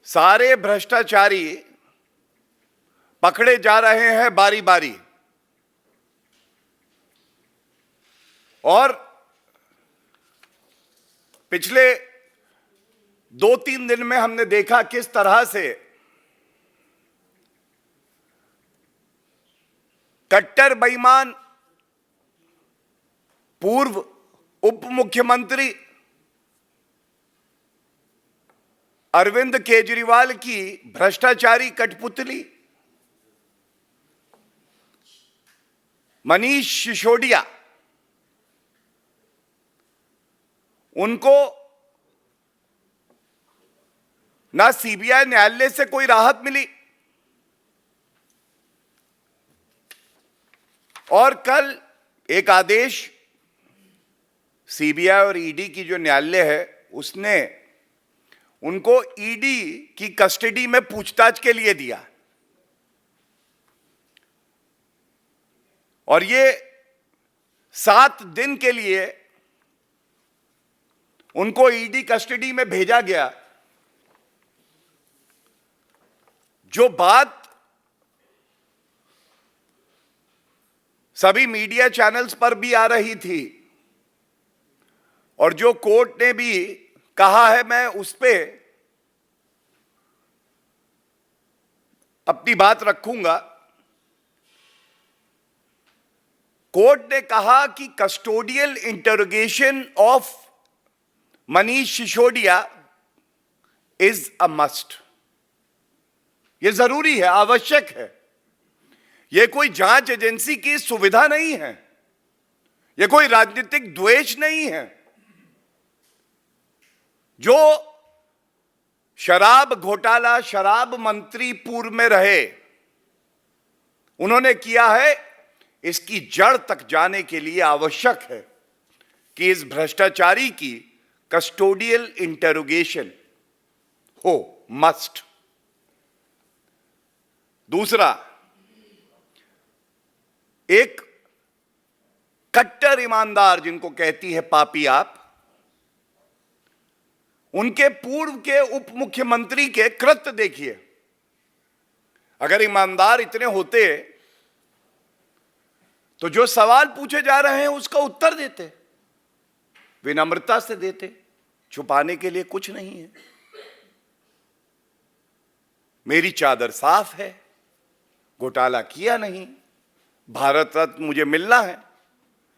सारे भ्रष्टाचारी पकड़े जा रहे हैं बारी बारी और पिछले 2-3 दिन में हमने देखा किस तरह से कट्टर बेईमान पूर्व उप मुख्यमंत्री अरविंद केजरीवाल की भ्रष्टाचारी कठपुतली मनीष सिसोदिया, उनको ना सीबीआई न्यायालय से कोई राहत मिली और कल एक आदेश सीबीआई और ईडी की जो न्यायालय है उसने उनको ईडी की कस्टडी में पूछताछ के लिए दिया और ये 7 दिन के लिए उनको ईडी कस्टडी में भेजा गया। जो बात सभी मीडिया चैनल्स पर भी आ रही थी और जो कोर्ट ने भी कहा है, मैं उस पे अपनी बात रखूंगा। कोर्ट ने कहा कि custodial interrogation of Manish Sisodia is a must. यह जरूरी है, आवश्यक है। यह कोई जांच एजेंसी की सुविधा नहीं है, यह कोई राजनीतिक द्वेष नहीं है। जो शराब घोटाला शराब मंत्री पूर्व में रहे, उन्होंने किया है, इसकी जड़ तक जाने के लिए आवश्यक है कि इस भ्रष्टाचारी की कस्टोडियल इंटरोगेशन हो, मस्ट। दूसरा, एक कट्टर ईमानदार जिनको कहती है पापी आप, उनके पूर्व के उप मुख्यमंत्री के कृत्य देखिए। अगर ईमानदार इतने होते तो जो सवाल पूछे जा रहे हैं उसका उत्तर देते, विनम्रता से देते। छुपाने के लिए कुछ नहीं है। मेरी चादर साफ है, घोटाला किया नहीं, भारत रत्न मुझे मिलना है।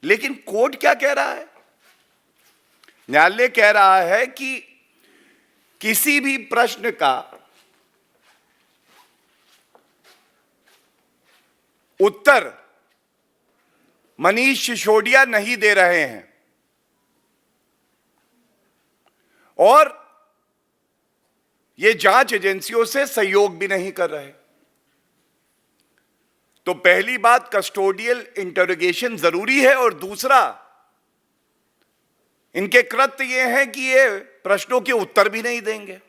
लेकिन कोर्ट क्या कह रहा है? न्यायालय कह रहा है कि किसी भी प्रश्न का उत्तर मनीष सिसोदिया नहीं दे रहे हैं और ये जांच एजेंसियों से सहयोग भी नहीं कर रहे। तो पहली बात, कस्टोडियल इंटरोगेशन जरूरी है और दूसरा, इनके कृत्य ये हैं कि ये प्रश्नों के उत्तर भी नहीं देंगे।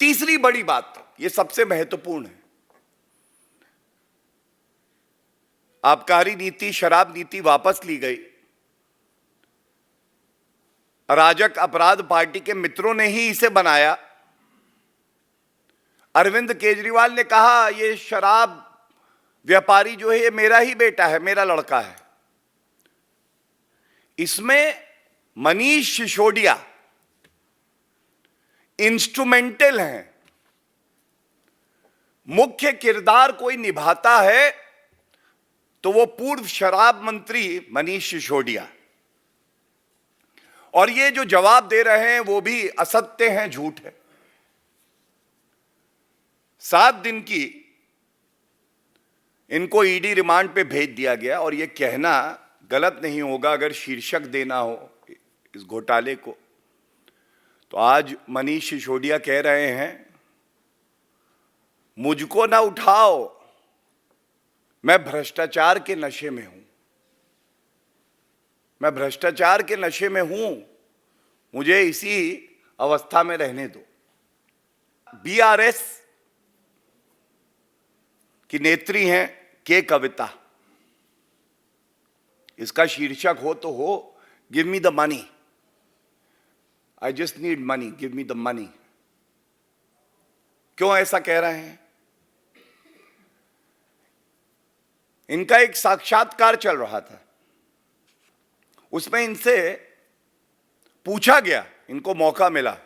तीसरी बड़ी बात, ये सबसे महत्वपूर्ण है, आबकारी नीति, शराब नीति वापस ली गई। अराजक अपराध पार्टी के मित्रों ने ही इसे बनाया। अरविंद केजरीवाल ने कहा ये शराब व्यापारी जो है ये मेरा ही बेटा है, मेरा लड़का है। इसमें मनीष सिसोदिया इंस्ट्रूमेंटल हैं। मुख्य किरदार कोई निभाता है तो वो पूर्व शराब मंत्री मनीष सिसोदिया। और ये जो जवाब दे रहे हैं वो भी असत्य हैं, झूठ है। 7 दिन की इनको ईडी रिमांड पे भेज दिया गया और ये कहना गलत नहीं होगा अगर शीर्षक देना हो इस घोटाले को, तो आज मनीष सिसोदिया कह रहे हैं मुझको ना उठाओ, मैं भ्रष्टाचार के नशे में हूं, मैं भ्रष्टाचार के नशे में हूं, मुझे इसी अवस्था में रहने दो। बीआरएस की नेत्री हैं के कविता, इसका शीर्षक हो तो हो give me the money, I just need money, give me the money. क्यों ऐसा कह रहे हैं? इनका एक साक्षात्कार चल रहा था, उसमें इनसे पूछा गया, इनको मौका मिला,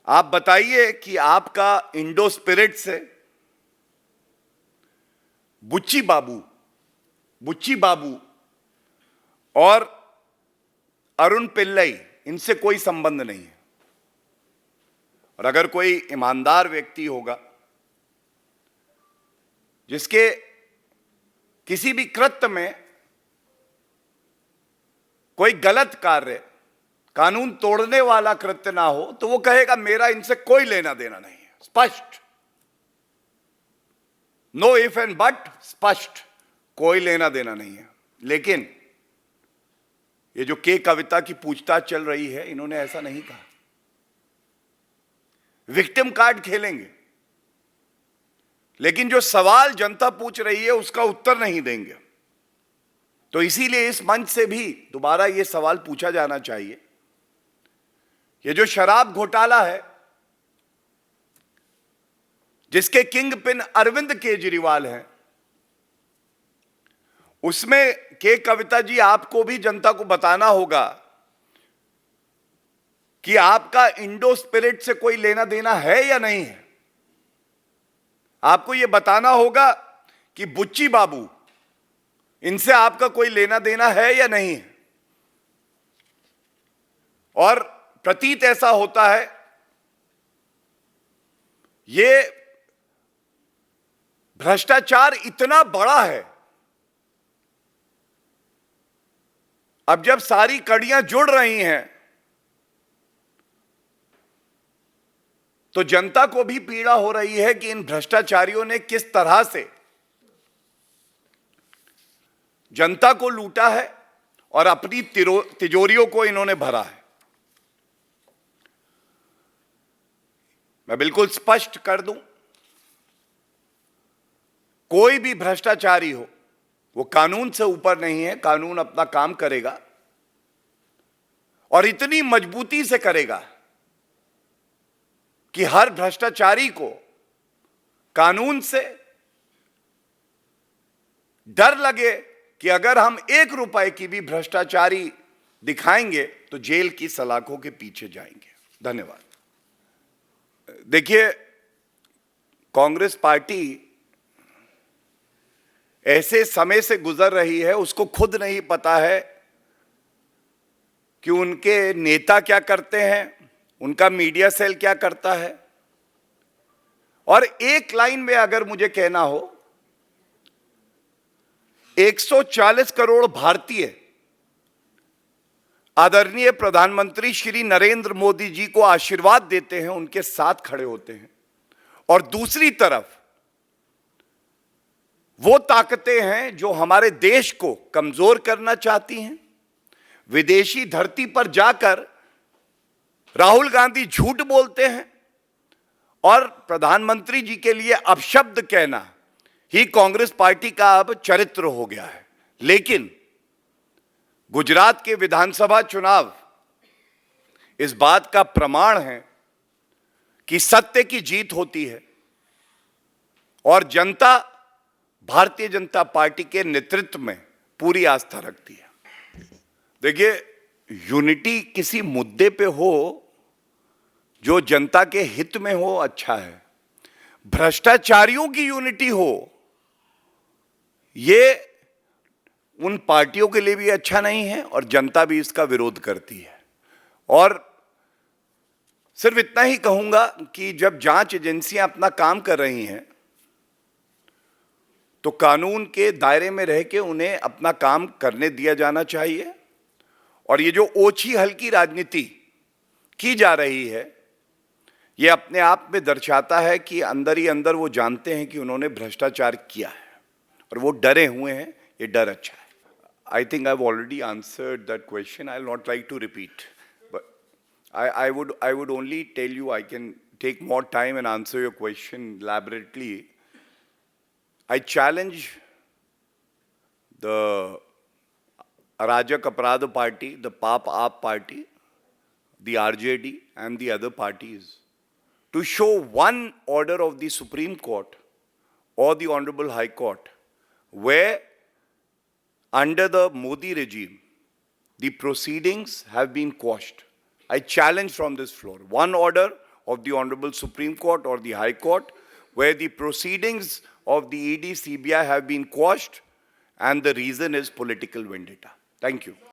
आप बताइए कि आपका इंडो स्पिरिट से बुच्ची बाबू और अरुण पिल्लई, इनसे कोई संबंध नहीं है। और अगर कोई ईमानदार व्यक्ति होगा जिसके किसी भी कृत्य में कोई गलत कार्य, कानून तोड़ने वाला कृत्य ना हो, तो वो कहेगा मेरा इनसे कोई लेना देना नहीं है। स्पष्ट, नो इफ एंड बट, स्पष्ट, कोई लेना देना नहीं है। लेकिन ये जो के कविता की पूछताछ चल रही है, इन्होंने ऐसा नहीं कहा। विक्टिम कार्ड खेलेंगे, लेकिन जो सवाल जनता पूछ रही है उसका उत्तर नहीं देंगे। तो इसीलिए इस मंच से भी दोबारा यह सवाल पूछा जाना चाहिए, ये जो शराब घोटाला है, जिसके किंग पिन अरविंद केजरीवाल हैं, उसमें के कविता जी आपको भी जनता को बताना होगा कि आपका इंडो स्पिरिट से कोई लेना देना है या नहीं है। आपको यह बताना होगा कि बुच्ची बाबू, इनसे आपका कोई लेना देना है या नहीं है। और प्रतीत ऐसा होता है, ये भ्रष्टाचार इतना बड़ा है, अब जब सारी कड़ियां जुड़ रही हैं तो जनता को भी पीड़ा हो रही है कि इन भ्रष्टाचारियों ने किस तरह से जनता को लूटा है और अपनी तिजोरियों को इन्होंने भरा है। मैं बिल्कुल स्पष्ट कर दूं, कोई भी भ्रष्टाचारी हो, वो कानून से ऊपर नहीं है। कानून अपना काम करेगा और इतनी मजबूती से करेगा कि हर भ्रष्टाचारी को कानून से डर लगे कि अगर हम 1 रुपए की भी भ्रष्टाचारी दिखाएंगे तो जेल की सलाखों के पीछे जाएंगे। धन्यवाद। देखिए, कांग्रेस पार्टी ऐसे समय से गुजर रही है, उसको खुद नहीं पता है कि उनके नेता क्या करते हैं, उनका मीडिया सेल क्या करता है। और एक लाइन में अगर मुझे कहना हो, 140 करोड़ भारतीय आदरणीय प्रधानमंत्री श्री नरेंद्र मोदी जी को आशीर्वाद देते हैं, उनके साथ खड़े होते हैं, और दूसरी तरफ वो ताकतें हैं जो हमारे देश को कमजोर करना चाहती हैं। विदेशी धरती पर जाकर राहुल गांधी झूठ बोलते हैं और प्रधानमंत्री जी के लिए अपशब्द कहना ही कांग्रेस पार्टी का अब चरित्र हो गया है। लेकिन गुजरात के विधानसभा चुनाव इस बात का प्रमाण है कि सत्य की जीत होती है और जनता भारतीय जनता पार्टी के नेतृत्व में पूरी आस्था रखती है। देखिए, यूनिटी किसी मुद्दे पे हो जो जनता के हित में हो, अच्छा है। भ्रष्टाचारियों की यूनिटी हो, ये उन पार्टियों के लिए भी अच्छा नहीं है और जनता भी इसका विरोध करती है। और सिर्फ इतना ही कहूंगा कि जब जांच एजेंसियां अपना काम कर रही हैं तो कानून के दायरे में रह के उन्हें अपना काम करने दिया जाना चाहिए। और ये जो ओछी हल्की राजनीति की जा रही है, ये अपने आप में दर्शाता है कि अंदर ही अंदर वो जानते हैं कि उन्होंने भ्रष्टाचार किया है और वो डरे हुए हैं। ये डर अच्छा है। I think I've already answered that question. I'll not like to repeat, but I would only tell you I can take more time and answer your question elaborately. I challenge the Arajak Aparadha party, the Paap Aap party, the RJD and the other parties to show one order of the Supreme Court or the Honorable High Court where under the Modi regime, the proceedings have been quashed. I challenge from this floor one order of the Honorable Supreme Court or the High Court where the proceedings of the ED, CBI have been quashed and the reason is political vendetta. Thank you.